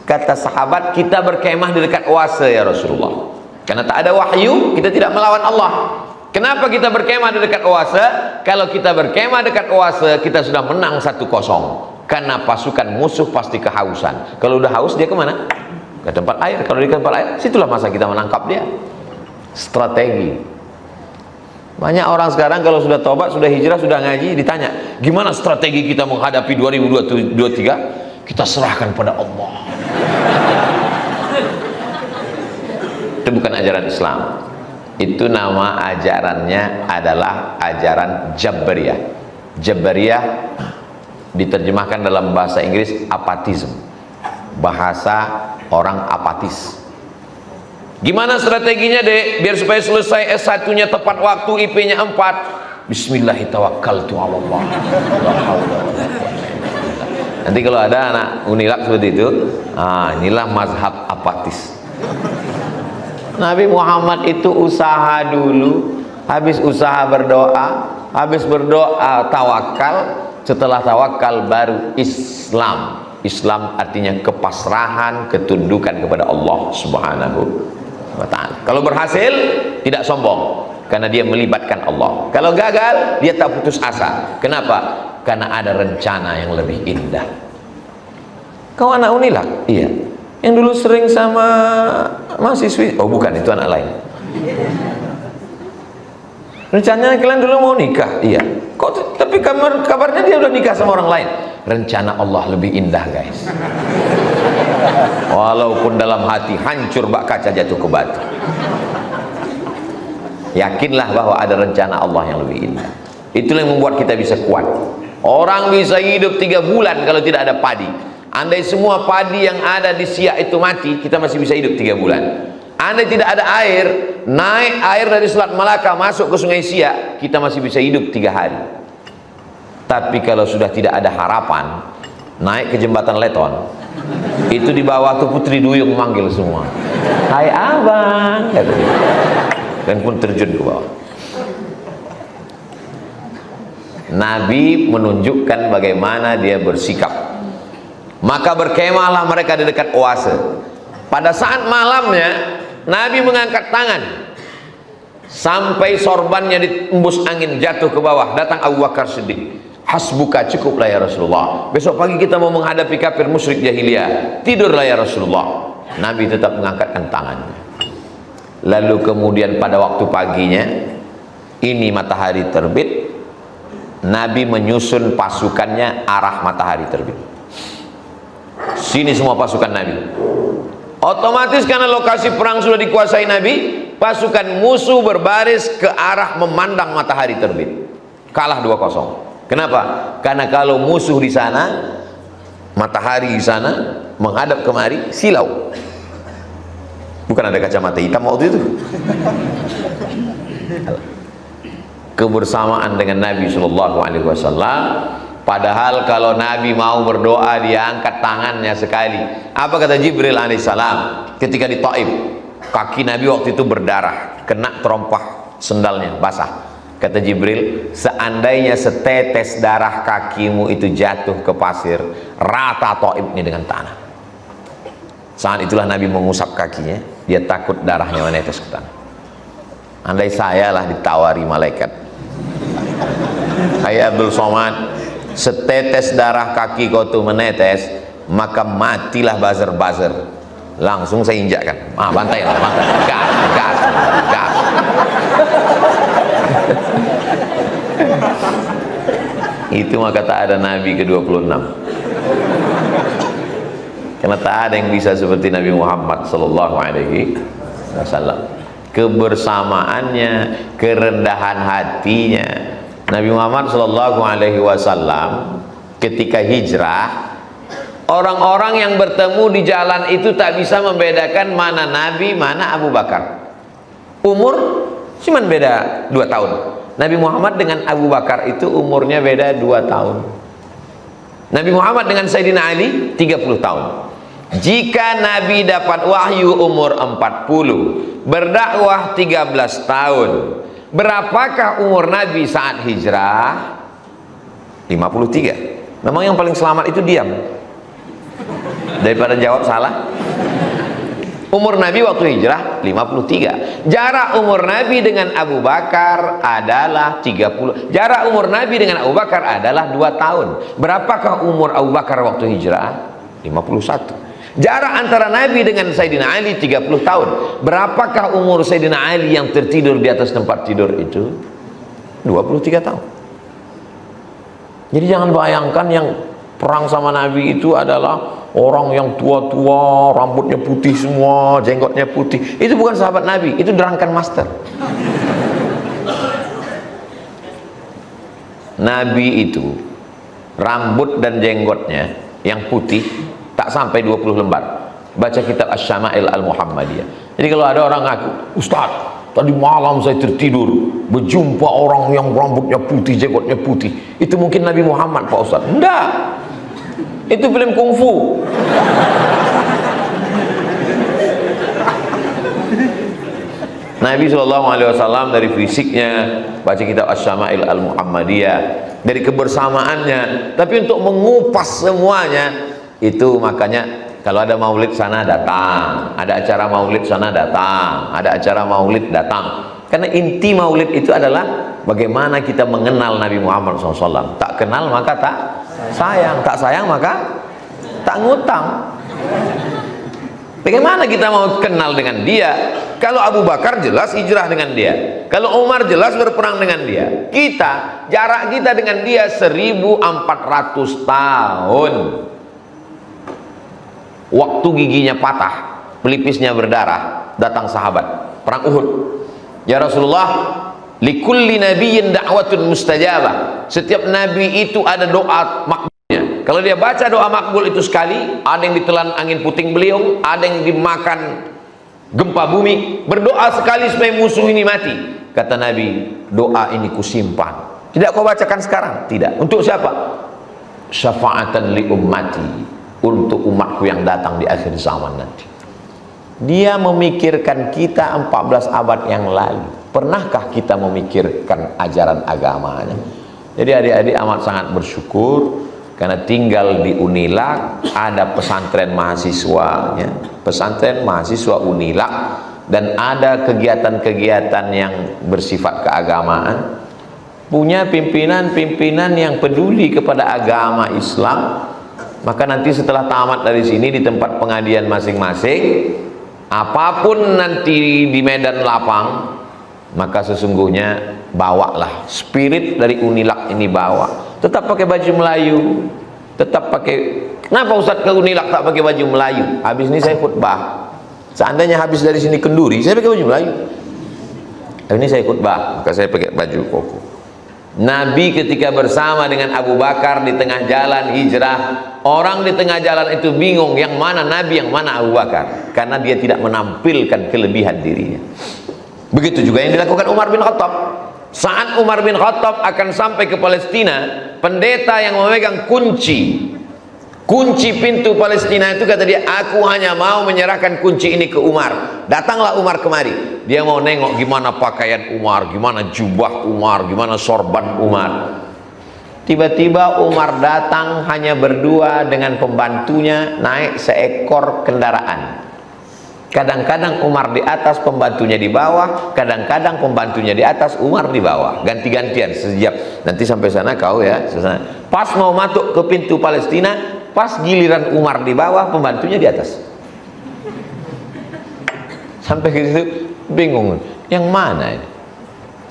Kata sahabat, kita berkemah di dekat oase ya Rasulullah. Karena tak ada wahyu, kita tidak melawan Allah. Kenapa kita berkemah di dekat oase? Kalau kita berkemah dekat oase, kita sudah menang 1-0. Karena pasukan musuh pasti kehausan. Kalau udah haus, dia kemana? Ke tempat air. Kalau di tempat air, situlah masa kita menangkap dia. Strategi. Banyak orang sekarang kalau sudah tobat, sudah hijrah, sudah ngaji, ditanya, gimana strategi kita menghadapi 2023? Kita serahkan pada Allah. Itu bukan ajaran Islam. Itu nama ajarannya adalah ajaran Jabariyah. Jabariyah diterjemahkan dalam bahasa Inggris apatism, bahasa orang apatis. Gimana strateginya dek biar supaya selesai S1-nya tepat waktu, IP-nya 4? Bismillahirrahmanirrahim. Nanti kalau ada anak Unilab seperti itu, inilah mazhab apatis. Nabi Muhammad itu usaha dulu, habis usaha berdoa, habis berdoa tawakal, setelah tawakal baru Islam. Islam artinya kepasrahan, ketundukan kepada Allah Subhanahu wa ta'ala. Kalau berhasil, tidak sombong karena dia melibatkan Allah. Kalau gagal, dia tak putus asa. Kenapa? Karena ada rencana yang lebih indah. Kau anak Unilak? Iya. Yang dulu sering sama mahasiswi? Oh bukan, itu anak lain. Rencananya kalian dulu mau nikah? Iya. Kok tapi kabarnya dia udah nikah sama orang lain? Rencana Allah lebih indah, guys. Walaupun dalam hati hancur bak kaca jatuh ke batu, yakinlah bahwa ada rencana Allah yang lebih indah. Itulah yang membuat kita bisa kuat. Orang bisa hidup 3 bulan kalau tidak ada padi. Andai semua padi yang ada di Siak itu mati, kita masih bisa hidup 3 bulan. Andai tidak ada air, naik air dari Selat Malaka masuk ke Sungai Siak, kita masih bisa hidup 3 hari. Tapi kalau sudah tidak ada harapan, naik ke jembatan Leton, itu di bawah tuh Putri Duyung manggil semua, hai abang, kata dia. Dan pun terjun ke bawah. Nabi menunjukkan bagaimana dia bersikap. Maka berkemahlah mereka di dekat oase. Pada saat malamnya, Nabi mengangkat tangan sampai sorbannya ditembus angin jatuh ke bawah. Datang Abu Bakar Siddiq. Hasbuka, cukuplah ya Rasulullah. Besok pagi kita mau menghadapi kafir musyrik jahiliyah. Tidurlah ya Rasulullah. Nabi tetap mengangkatkan tangannya. Lalu kemudian pada waktu paginya, ini matahari terbit, Nabi menyusun pasukannya arah matahari terbit. Sini semua pasukan Nabi. Otomatis karena lokasi perang sudah dikuasai Nabi, pasukan musuh berbaris ke arah memandang matahari terbit. Kalah 2-0. Kenapa? Karena kalau musuh di sana, matahari di sana, menghadap kemari, silau. Bukan ada kacamata hitam waktu itu. Kebersamaan dengan Nabi SAW. Padahal kalau Nabi mau berdoa, dia angkat tangannya sekali. Apa kata Jibril alaihissalam ketika di Taif? Kaki Nabi waktu itu berdarah, kena terompah sendalnya, basah. Kata Jibril, seandainya setetes darah kakimu itu jatuh ke pasir, rata Taif ini dengan tanah. Saat itulah Nabi mengusap kakinya, dia takut darahnya menetes ke tanah. Andai saya lah ditawari malaikat, hai Abdul Somad, setetes darah kaki kau tuh menetes, maka matilah buzzer-buzzer. Langsung saya injakkan, bantai lah, gas, gas, gas. Itu maka tak ada Nabi ke-26. Karena tak ada yang bisa seperti Nabi Muhammad SAW. Kebersamaannya, kerendahan hatinya. Nabi Muhammad SAW ketika hijrah, orang-orang yang bertemu di jalan itu tak bisa membedakan mana Nabi, mana Abu Bakar. Umur cuma beda 2 tahun. Nabi Muhammad dengan Abu Bakar itu umurnya beda 2 tahun. Nabi Muhammad dengan Sayyidina Ali 30 tahun. Jika Nabi dapat wahyu umur 40, berdakwah 13 tahun, berapakah umur Nabi saat hijrah? 53. Memang yang paling selamat itu diam daripada jawab salah. Umur Nabi waktu hijrah 53. Jarak umur Nabi dengan Abu Bakar adalah 30. Jarak umur Nabi dengan Abu Bakar adalah 2 tahun. Berapakah umur Abu Bakar waktu hijrah? 51. Jarak antara Nabi dengan Sayyidina Ali 30 tahun. Berapakah umur Sayyidina Ali yang tertidur di atas tempat tidur itu? 23 tahun. Jadi jangan bayangkan yang perang sama Nabi itu adalah orang yang tua-tua, rambutnya putih semua, jenggotnya putih. Itu bukan sahabat Nabi, itu drunken master. Nabi itu rambut dan jenggotnya yang putih tak sampai 20 lembar. Baca kitab Asy-Syama'il Al-Muhammadiyah. Jadi kalau ada orang ngaku, Ustaz, tadi malam saya tertidur berjumpa orang yang rambutnya putih, jenggotnya putih. Itu mungkin Nabi Muhammad, Pak Ustaz. Enggak. Itu film kungfu. Nabi SAW dari fisiknya, baca kitab Asy-Syama'il Al-Muhammadiyah, dari kebersamaannya, tapi untuk mengupas semuanya itu, makanya kalau ada maulid sana datang, ada acara maulid sana datang, ada acara maulid datang. Karena inti maulid itu adalah bagaimana kita mengenal Nabi Muhammad SAW. Tak kenal maka tak sayang, tak sayang maka tak ngutang. Bagaimana kita mau kenal dengan dia? Kalau Abu Bakar jelas hijrah dengan dia, kalau Umar jelas berperang dengan dia. Kita, jarak kita dengan dia 1400 tahun. Waktu giginya patah, pelipisnya berdarah, datang sahabat perang Uhud. Ya Rasulullah, likulli nabiyyin da'watun mustajabah. Setiap nabi itu ada doa makbulnya. Kalau dia baca doa makbul itu sekali, ada yang ditelan angin puting beliung, ada yang dimakan gempa bumi. Berdoa sekali supaya musuh ini mati. Kata Nabi, doa ini kusimpan. Tidak kau bacakan sekarang? Tidak. Untuk siapa? Syafa'atan li ummati, untuk umatku yang datang di akhir zaman nanti. Dia memikirkan kita 14 abad yang lalu. Pernahkah kita memikirkan ajaran agamanya? Jadi adik-adik amat sangat bersyukur karena tinggal di Unilak, ada pesantren mahasiswanya, pesantren mahasiswa Unilak, dan ada kegiatan-kegiatan yang bersifat keagamaan, punya pimpinan-pimpinan yang peduli kepada agama Islam. Maka nanti setelah tamat dari sini di tempat pengajian masing-masing, apapun nanti di medan lapang, maka sesungguhnya bawalah spirit dari Unilak ini, bawa. Tetap pakai baju Melayu, tetap pakai. Kenapa Ustadz ke Unilak tak pakai baju Melayu? Habis ini saya khutbah. Seandainya habis dari sini kenduri, saya pakai baju Melayu. Habis ini saya khutbah, maka saya pakai baju koko. Nabi ketika bersama dengan Abu Bakar di tengah jalan hijrah, orang di tengah jalan itu bingung yang mana Nabi, yang mana Abu Bakar, karena dia tidak menampilkan kelebihan dirinya. Begitu juga yang dilakukan Umar bin Khattab. Saat Umar bin Khattab akan sampai ke Palestina, pendeta yang memegang kunci pintu Palestina itu kata dia, aku hanya mau menyerahkan kunci ini ke Umar. Datanglah Umar kemari. Dia mau nengok gimana pakaian Umar, gimana jubah Umar, gimana sorban Umar. Tiba-tiba Umar datang hanya berdua dengan pembantunya, naik seekor kendaraan. Kadang-kadang Umar di atas, pembantunya di bawah, kadang-kadang pembantunya di atas, Umar di bawah, ganti-gantian sejak. Nanti sampai sana kau ya, sana. Pas mau masuk ke pintu Palestina, pas giliran Umar di bawah, pembantunya di atas. Sampai ke situ bingung, yang mana ini?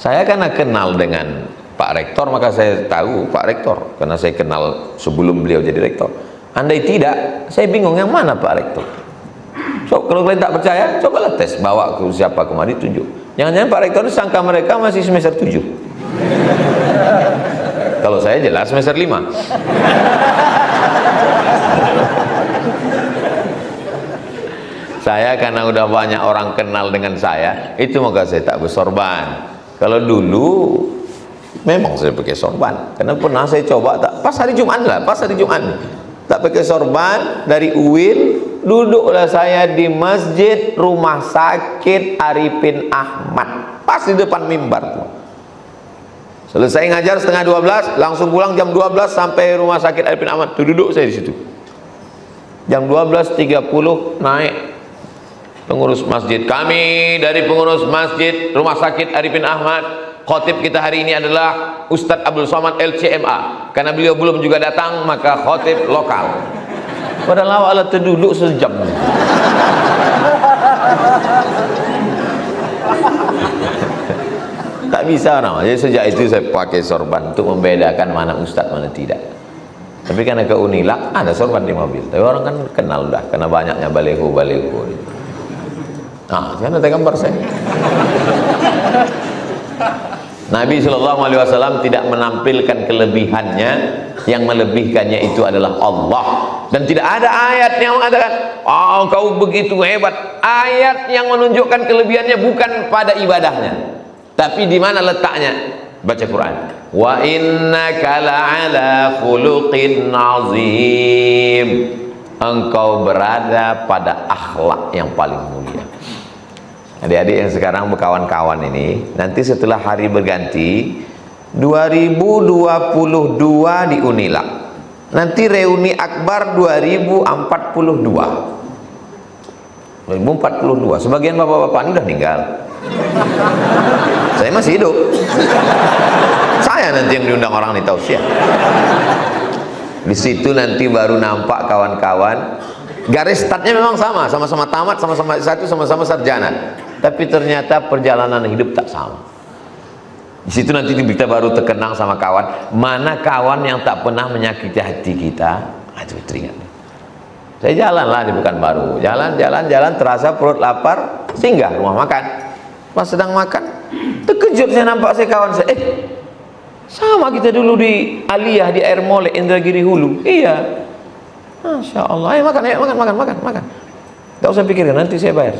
Saya karena kenal dengan Pak Rektor, maka saya tahu Pak Rektor, karena saya kenal sebelum beliau jadi rektor. Andai tidak, saya bingung yang mana Pak Rektor. So, kalau kalian tak percaya, cobalah tes, bawa ke siapa kemari, tunjuk. Jangan-jangan Pak Rektor sangka mereka masih semester 7. Kalau saya jelas semester 5. Saya karena udah banyak orang kenal dengan saya, itu maka saya tak bersorban. Kalau dulu memang saya pakai sorban, karena pernah saya coba tak, pas hari Jumat lah, pas hari Jumat tak pakai sorban dari UIN. Duduklah saya di masjid Rumah Sakit Arifin Ahmad, pas di depan mimbar tuh. Selesai ngajar setengah 12, langsung pulang jam 12 sampai Rumah Sakit Arifin Ahmad. Tuh duduk saya di situ. Jam 12.30 naik pengurus masjid. Kami dari pengurus masjid Rumah Sakit Arifin Ahmad, khotib kita hari ini adalah Ustadz Abdul Somad LCMA. Karena beliau belum juga datang, maka khotib lokal. Padahal awak terduduk sejam. Tak bisa orang. Jadi sejak itu saya pakai sorban untuk membedakan mana ustadz mana tidak. Tapi karena ke Unilak ada sorban di mobil. Tapi orang kan kenal dah, karena banyaknya baleho. Nah, jangan ada gambar saya. Nabi SAW tidak menampilkan kelebihannya, yang melebihkannya itu adalah Allah. Dan tidak ada ayat yang mengatakan, oh kau begitu hebat. Ayat yang menunjukkan kelebihannya bukan pada ibadahnya, tapi di mana letaknya? Baca Quran. Wa innaka la'ala khuluqin azim. Engkau berada pada akhlak yang paling mulia. Adik-adik yang sekarang berkawan-kawan ini, nanti setelah hari berganti 2022 di Unilak, nanti reuni akbar 2042. Sebagian bapak-bapak ini udah meninggal. Saya masih hidup. Saya nanti yang diundang orang nih tausiah. Di situ nanti baru nampak kawan-kawan. Garis startnya memang sama-sama tamat, sama-sama satu, sama-sama sarjana. Tapi ternyata perjalanan hidup tak sama. Di situ nanti kita baru terkenang sama kawan. Mana kawan yang tak pernah menyakiti hati kita? Itu teringat. Saya jalan lah di Pekanbaru. Jalan, terasa perut lapar, singgah rumah makan. Pas sedang makan, terkejut saya nampak kawan saya. Sama kita dulu di Aliyah, di Air Molek, Indragiri Hulu. Iya. Masya Allah. Ayo makan. Tak usah pikirkan, nanti saya bayar.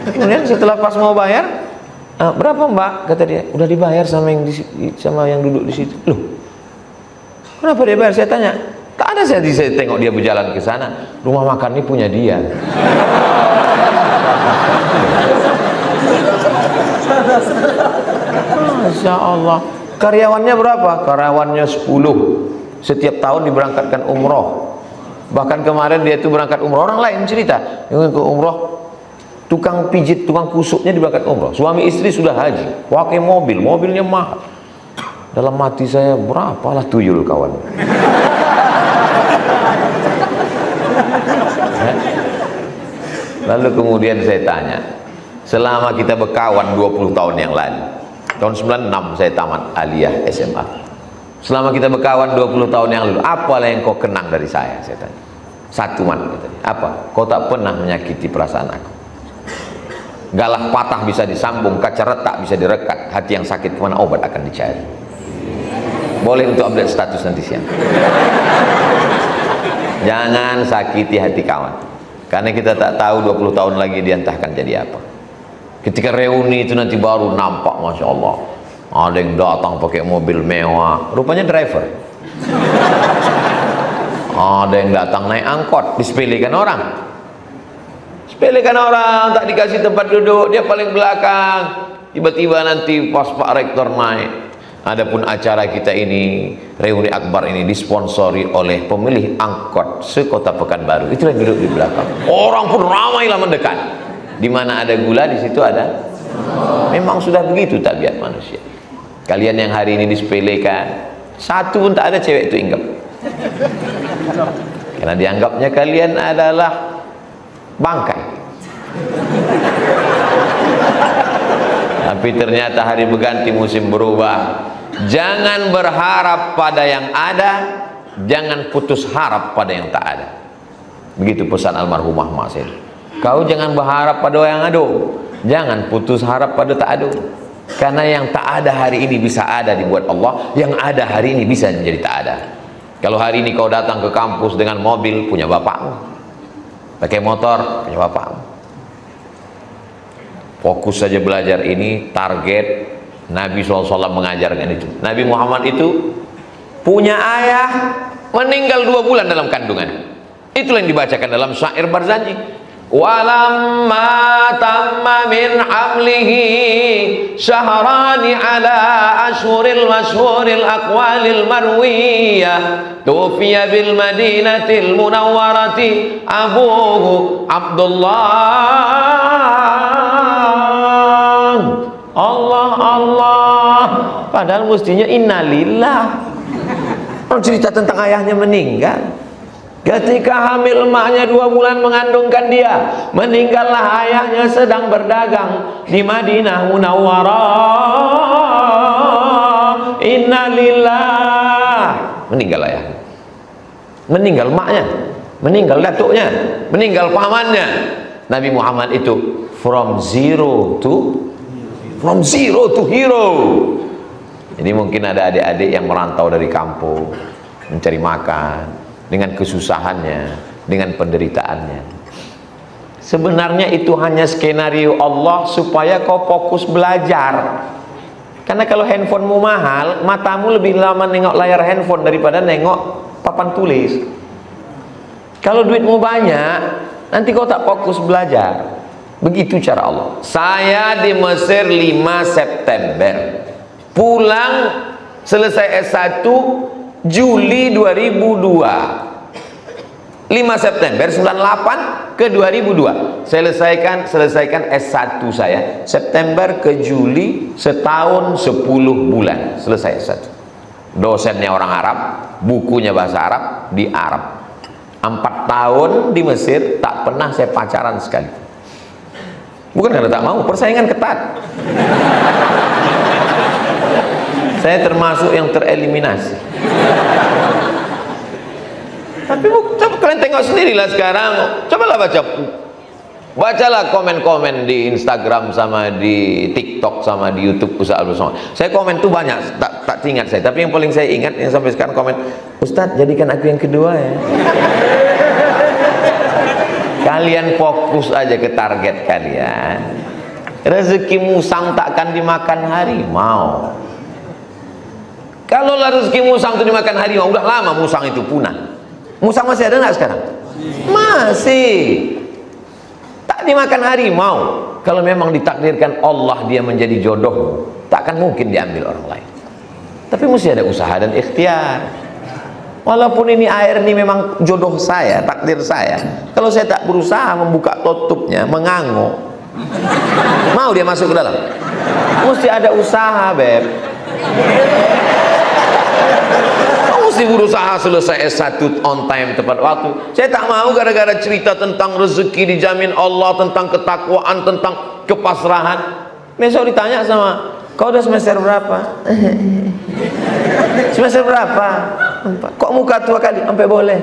Kemudian setelah pas mau bayar, berapa mbak? Kata dia, udah dibayar sama yang duduk di situ. Loh, kenapa dia bayar? Saya tanya. Tak ada, saya tengok dia berjalan ke sana. Rumah makan ini punya dia. Masya Allah. Karyawannya berapa? Karyawannya 10. Setiap tahun diberangkatkan umroh. Bahkan kemarin dia itu berangkat umroh, orang lain cerita yang ke umroh, tukang pijit, tukang kusuknya diberangkat umroh. Suami istri sudah haji, pakai mobilnya mahal. Dalam mati saya, berapalah tuyul kawan. Lalu kemudian saya tanya, selama kita berkawan 20 tahun yang lalu, tahun 96 saya tamat Aliyah SMA. Selama kita berkawan 20 tahun yang lalu, apalah yang kau kenang dari saya tanya. Satu man, apa? Kau tak pernah menyakiti perasaan aku. Galah patah bisa disambung, kaca retak bisa direkat, hati yang sakit kemana obat akan dicari. Boleh untuk update status nanti siang. Jangan sakiti hati kawan, karena kita tak tahu 20 tahun lagi dia entahkan jadi apa. Ketika reuni itu nanti baru nampak, Masya Allah, ada yang datang pakai mobil mewah, rupanya driver. Ada yang datang naik angkot, disepelekan orang. Tak dikasih tempat duduk, dia paling belakang. Tiba-tiba nanti pas Pak Rektor naik. Adapun acara kita ini, reuni akbar ini disponsori oleh pemilih angkot sekota Pekanbaru. Itulah yang duduk di belakang. Orang pun ramailah mendekat. Di mana ada gula, di situ ada. Memang sudah begitu tabiat manusia. Kalian yang hari ini disepelekan, satu pun tak ada cewek itu inggap. Karena dianggapnya kalian adalah bangkai. Tapi ternyata hari berganti, musim berubah. Jangan berharap pada yang ada, jangan putus harap pada yang tak ada. Begitu pesan almarhumah mak saya. Kau jangan berharap pada yang ada, jangan putus harap pada tak ada. Karena yang tak ada hari ini bisa ada dibuat Allah, yang ada hari ini bisa menjadi tak ada. Kalau hari ini kau datang ke kampus dengan mobil, punya bapakmu. Pakai motor, punya bapakmu. Fokus saja belajar ini, target. Nabi SAW mengajarkan itu. Nabi Muhammad itu punya ayah meninggal 2 bulan dalam kandungan. Itulah yang dibacakan dalam syair Barzanji. Walamma tamma min hamlihi syahrani ala ashuril mashhuril aqwalil marwiyah tufiya bil madinatil munawwarati abuhu Abdullah. Allah, padahal mestinya innalillah. Orang cerita tentang ayahnya meninggal. Ketika hamil emaknya 2 bulan mengandungkan dia, meninggallah ayahnya sedang berdagang di Madinah Munawwarah. Innalillah. Meninggal ayahnya, meninggal emaknya, meninggal datuknya, meninggal pamannya. Nabi Muhammad itu from zero to hero. Jadi mungkin ada adik-adik yang merantau dari kampung, mencari makan dengan kesusahannya, dengan penderitaannya. Sebenarnya itu hanya skenario Allah supaya kau fokus belajar. Karena kalau handphonemu mahal, matamu lebih lama nengok layar handphone daripada nengok papan tulis. Kalau duitmu banyak, nanti kau tak fokus belajar. Begitu cara Allah. Saya di Mesir 5 September, pulang selesai S1 Juli 2002. 5 September 98 ke 2002 selesaikan S1 saya. September ke Juli, setahun 10 bulan selesai S1. Dosennya orang Arab, bukunya bahasa Arab, di Arab. 4 tahun di Mesir, tak pernah saya pacaran sekali. Bukan karena tak mau, persaingan ketat. Saya termasuk yang tereliminasi. Tapi kalian tengok sendirilah sekarang. Cobalah bacalah komen-komen di Instagram sama di TikTok sama di YouTube Ustaz Abdul Somad. Saya komen tuh banyak, tak ingat saya. Tapi yang paling saya ingat yang sampai sekarang komen, Ustaz jadikan aku yang kedua ya. Kalian fokus aja ke target kalian. Rezeki musang takkan dimakan harimau. Kalau rezeki musang itu dimakan harimau, udah lama musang itu punah. Musang masih ada nggak sekarang? Masih. Tak dimakan harimau. Kalau memang ditakdirkan Allah dia menjadi jodoh, takkan mungkin diambil orang lain. Tapi mesti ada usaha dan ikhtiar. Walaupun ini air ini memang jodoh saya, takdir saya. Kalau saya tak berusaha membuka tutupnya, menganggo, mau dia masuk ke dalam? Mesti ada usaha, Beb. Mesti berusaha selesai S1 on time tepat waktu. Saya tak mau gara-gara cerita tentang rezeki dijamin Allah, tentang ketakwaan, tentang kepasrahan. Besok ditanya sama, kau udah semester berapa? Semester berapa? 4. Kok muka tua kali? Sampai boleh.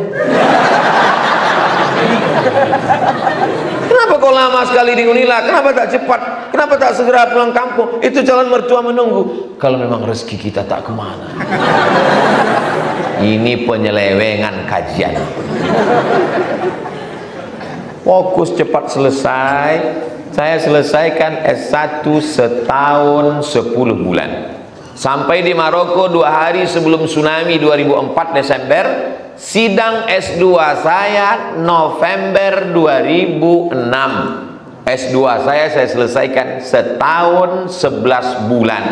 Kenapa kau lama sekali di Unila? Kenapa tak cepat? Kenapa tak segera pulang kampung? Itu calon mertua menunggu. Kalau memang rezeki kita tak kemana. Ini penyelewengan kajian. Fokus cepat selesai. Saya selesaikan S1 setahun 10 bulan. Sampai di Maroko 2 hari sebelum tsunami 2004 Desember. Sidang S2 saya November 2006. S2 saya selesaikan setahun 11 bulan.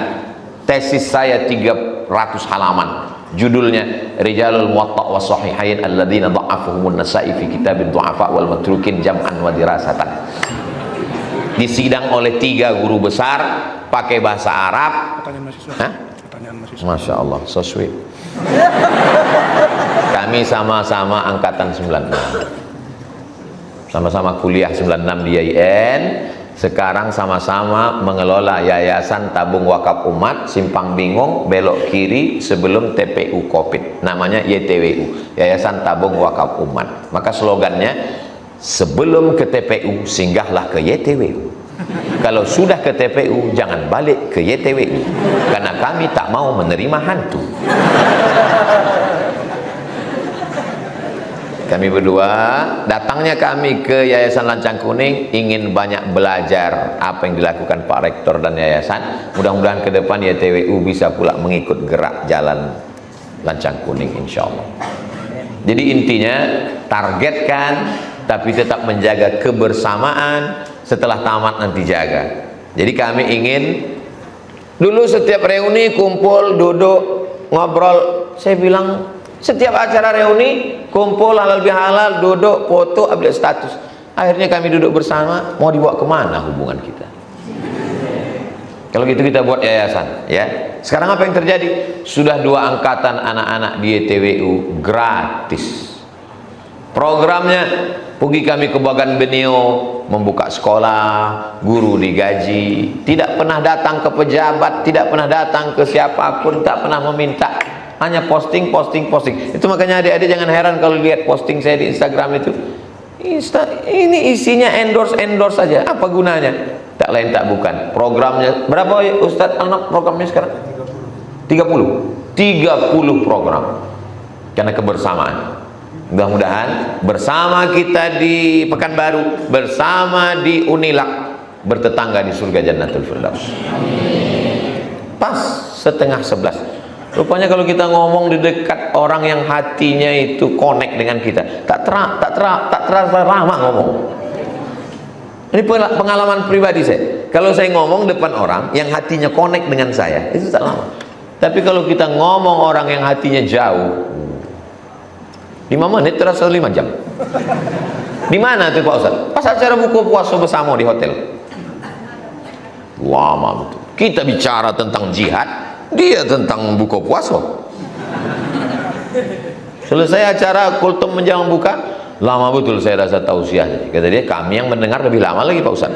Tesis saya 300 halaman. Judulnya Rijalul Muwatta' wa Sahihain alladzina dha'afuhumun Nasa'i fi kitabid du'afa wal matrukin jam'an wa dirasatan. Disidang oleh 3 guru besar pakai bahasa Arab. Pertanyaan mahasiswa. Masya Allah, so sweet. Kami sama-sama angkatan 96. Sama-sama kuliah 96 di IAIN. Sekarang sama-sama mengelola Yayasan Tabung Wakaf Umat Simpang Bingung belok kiri sebelum TPU Covid, namanya YTWU, Yayasan Tabung Wakaf Umat. Maka slogannya, sebelum ke TPU singgahlah ke YTWU, kalau sudah ke TPU jangan balik ke YTWU, karena kami tak mau menerima hantu. Kami berdua, datangnya kami ke Yayasan Lancang Kuning ingin banyak belajar apa yang dilakukan Pak Rektor dan Yayasan. Mudah-mudahan ke depan YTWU bisa pula mengikut gerak jalan Lancang Kuning, insya Allah. Jadi intinya targetkan, tapi tetap menjaga kebersamaan. Setelah tamat nanti jaga. Jadi kami ingin dulu setiap reuni kumpul, duduk, ngobrol. Saya bilang setiap acara reuni kumpul halal bihalal, duduk, foto, update status. Akhirnya kami duduk bersama, mau dibawa kemana hubungan kita? Kalau gitu kita buat yayasan, ya. Sekarang apa yang terjadi? Sudah 2 angkatan anak-anak di YTWU gratis. Programnya, pergi kami ke Bagan Benio, membuka sekolah, guru digaji, tidak pernah datang ke pejabat, tidak pernah datang ke siapapun, tak pernah meminta. Hanya posting. Itu makanya adik-adik jangan heran kalau lihat posting saya di Instagram itu. Ini isinya endorse saja. Apa gunanya? Tak lain tak bukan. Programnya berapa ya Ustadz anak programnya sekarang? 30 program. Karena kebersamaan. Mudah-mudahan bersama kita di Pekanbaru, bersama di Unilak, bertetangga di surga Jannatul Firdaus. Pas setengah 11. Rupanya kalau kita ngomong di dekat orang yang hatinya itu connect dengan kita, tak terasa lama ngomong. Ini pengalaman pribadi saya. Kalau saya ngomong depan orang yang hatinya connect dengan saya, itu tak lama. Tapi kalau kita ngomong orang yang hatinya jauh, 5 menit terasa 5 jam. Di mana tuh Pak Ustaz? Pas acara buka puasa bersama di hotel. Lama betul. Kita bicara tentang jihad, dia tentang buka puasa. Selesai acara kultum menjelang buka, lama betul saya rasa tausiah. Kata dia, kami yang mendengar lebih lama lagi Pak Ustaz.